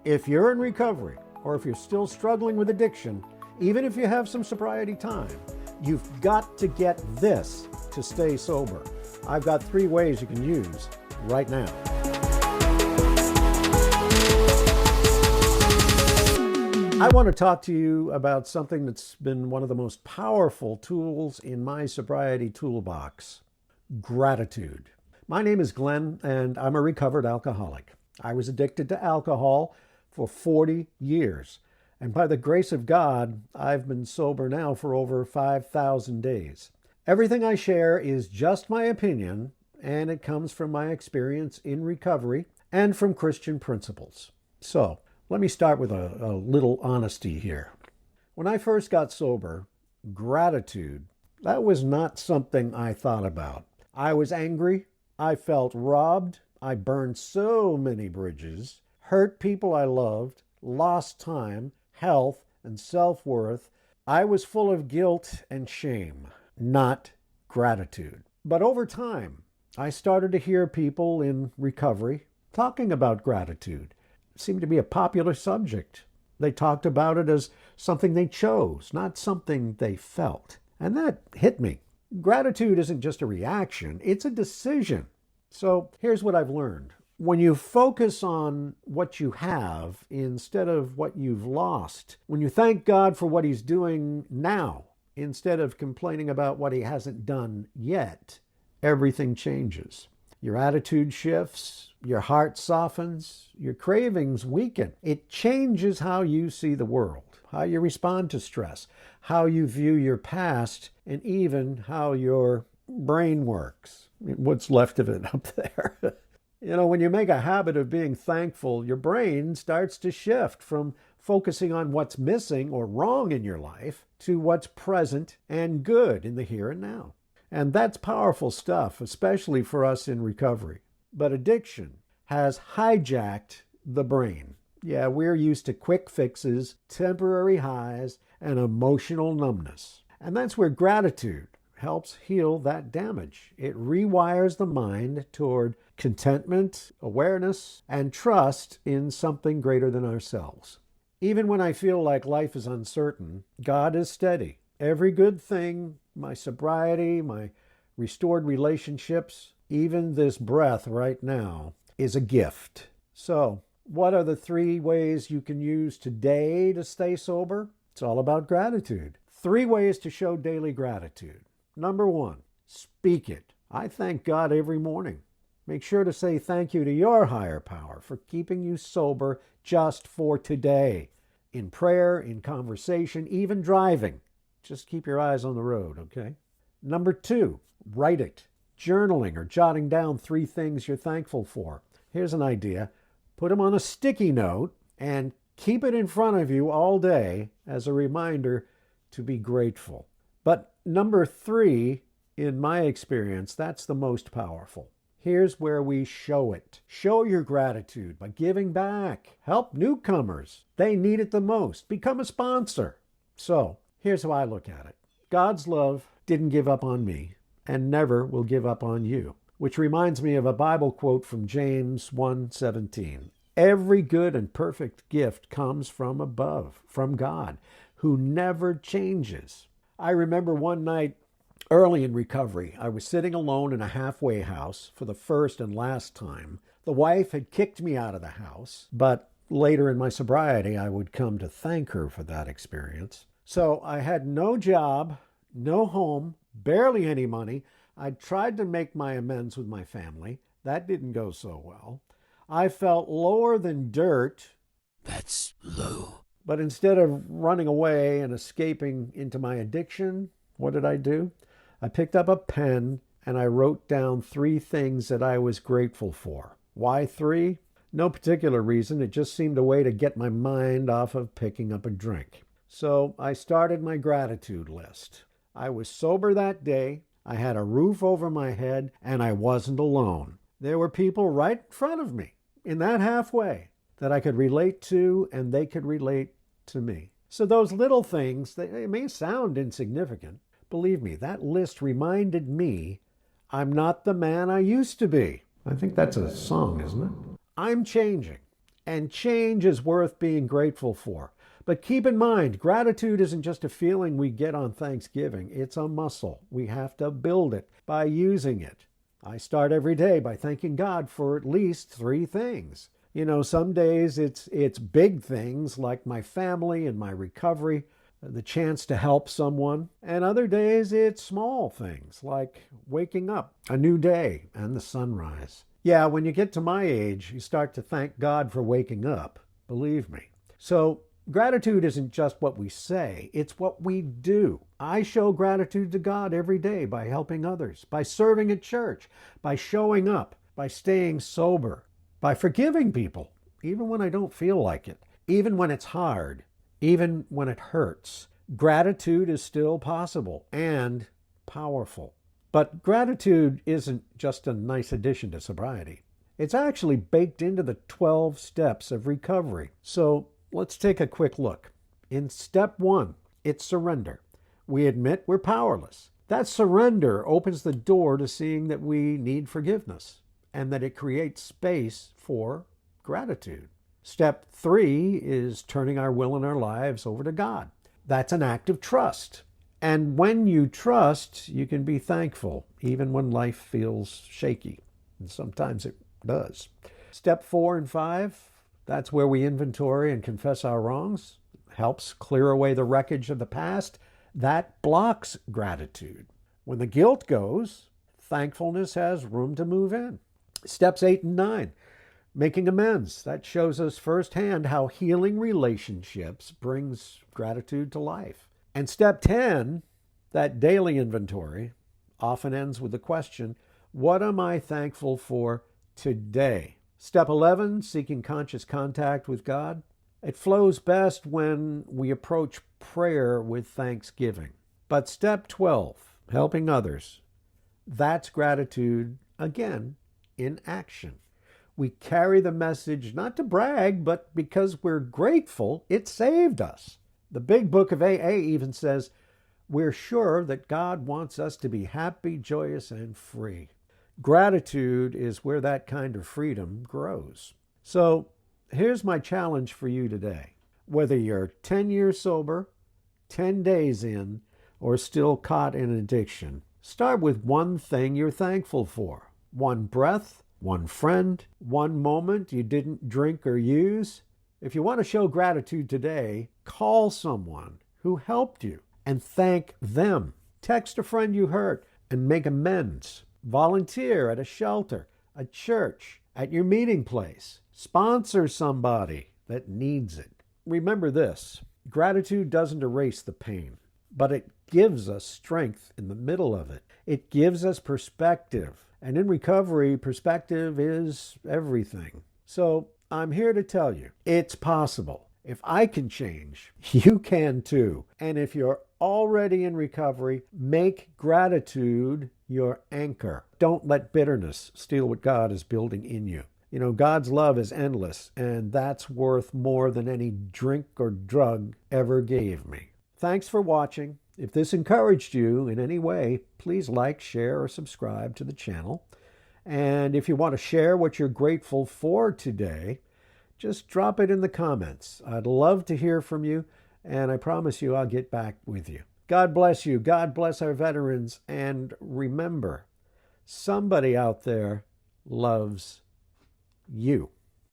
If you're in recovery, or if you're still struggling with addiction, even if you have some sobriety time, you've got to get this to stay sober. I've got 3 ways you can use right now. I want to talk to you about something that's been one of the most powerful tools in my sobriety toolbox: gratitude. My name is Glenn, and I'm a recovered alcoholic. I was addicted to alcohol for 40 years. And by the grace of God, I've been sober now for over 5,000 days. Everything I share is just my opinion, and it comes from my experience in recovery and from Christian principles. So, let me start with a little honesty here. When I first got sober, gratitude, that was not something I thought about. I was angry. I felt robbed. I burned so many bridges, hurt people I loved, lost time, health, and self-worth. I was full of guilt and shame, not gratitude. But over time, I started to hear people in recovery talking about gratitude. It seemed to be a popular subject. They talked about it as something they chose, not something they felt. And that hit me. Gratitude isn't just a reaction, it's a decision. So here's what I've learned. When you focus on what you have instead of what you've lost, when you thank God for what He's doing now instead of complaining about what He hasn't done yet, everything changes. Your attitude shifts, your heart softens, your cravings weaken. It changes how you see the world, how you respond to stress, how you view your past, and even how your brain works. What's left of it up there. When you make a habit of being thankful, your brain starts to shift from focusing on what's missing or wrong in your life to what's present and good in the here and now. And that's powerful stuff, especially for us in recovery. But addiction has hijacked the brain. Yeah, we're used to quick fixes, temporary highs, and emotional numbness. And that's where gratitude helps heal that damage. It rewires the mind toward contentment, awareness, and trust in something greater than ourselves. Even when I feel like life is uncertain, God is steady. Every good thing, my sobriety, my restored relationships, even this breath right now, is a gift. So, what are the 3 ways you can use today to stay sober? It's all about gratitude. 3 ways to show daily gratitude. Number 1, speak it. I thank God every morning. Make sure to say thank you to your higher power for keeping you sober just for today. In prayer, in conversation, even driving. Just keep your eyes on the road, okay? Number 2, write it. Journaling or jotting down 3 things you're thankful for. Here's an idea. Put them on a sticky note and keep it in front of you all day as a reminder to be grateful. But number 3, in my experience, that's the most powerful. Here's where we show it. Show your gratitude by giving back. Help newcomers. They need it the most. Become a sponsor. So, here's how I look at it. God's love didn't give up on me and never will give up on you. Which reminds me of a Bible quote from James 1:17. Every good and perfect gift comes from above, from God, who never changes. I remember one night early in recovery, I was sitting alone in a halfway house for the first and last time. The wife had kicked me out of the house, but later in my sobriety, I would come to thank her for that experience. So I had no job, no home, barely any money. I tried to make my amends with my family. That didn't go so well. I felt lower than dirt. That's low. But instead of running away and escaping into my addiction, what did I do? I picked up a pen and I wrote down 3 things that I was grateful for. Why 3? No particular reason. It just seemed a way to get my mind off of picking up a drink. So I started my gratitude list. I was sober that day. I had a roof over my head and I wasn't alone. There were people right in front of me in that halfway that I could relate to and they could relate to me. So those little things, they may sound insignificant. Believe me, that list reminded me I'm not the man I used to be. I think that's a song, isn't it? I'm changing. And change is worth being grateful for. But keep in mind, gratitude isn't just a feeling we get on Thanksgiving. It's a muscle. We have to build it by using it. I start every day by thanking God for at least 3 things. Some days it's big things like my family and my recovery, the chance to help someone. And other days it's small things like waking up, a new day, and the sunrise. Yeah, when you get to my age, you start to thank God for waking up, believe me. So gratitude isn't just what we say, it's what we do. I show gratitude to God every day by helping others, by serving at church, by showing up, by staying sober, by forgiving people, even when I don't feel like it, even when it's hard, even when it hurts. Gratitude is still possible and powerful. But gratitude isn't just a nice addition to sobriety. It's actually baked into the 12 steps of recovery. So let's take a quick look. In step 1, it's surrender. We admit we're powerless. That surrender opens the door to seeing that we need forgiveness and that it creates space for gratitude. Step 3 is turning our will and our lives over to God. That's an act of trust. And when you trust, you can be thankful, even when life feels shaky. And sometimes it does. Step 4 and 5, that's where we inventory and confess our wrongs. Helps clear away the wreckage of the past. That blocks gratitude. When the guilt goes, thankfulness has room to move in. Steps 8 and 9, making amends. That shows us firsthand how healing relationships brings gratitude to life. And step 10, that daily inventory, often ends with the question, what am I thankful for today? Step 11, seeking conscious contact with God. It flows best when we approach prayer with thanksgiving. But step 12, helping others. That's gratitude, again, in action. We carry the message not to brag, but because we're grateful, it saved us. The big book of AA even says, we're sure that God wants us to be happy, joyous, and free. Gratitude is where that kind of freedom grows. So here's my challenge for you today. Whether you're 10 years sober, 10 days in, or still caught in addiction, start with one thing you're thankful for. One breath, one friend, one moment you didn't drink or use. If you want to show gratitude today, call someone who helped you and thank them. Text a friend you hurt and make amends. Volunteer at a shelter, a church, at your meeting place. Sponsor somebody that needs it. Remember this, gratitude doesn't erase the pain, but it gives us strength in the middle of it. It gives us perspective. And in recovery, perspective is everything. So I'm here to tell you, it's possible. If I can change, you can too. And if you're already in recovery, make gratitude your anchor. Don't let bitterness steal what God is building in you. God's love is endless, and that's worth more than any drink or drug ever gave me. Thanks for watching. If this encouraged you in any way, please like, share, or subscribe to the channel. And if you want to share what you're grateful for today, just drop it in the comments. I'd love to hear from you, and I promise you I'll get back with you. God bless you. God bless our veterans. And remember, somebody out there loves you.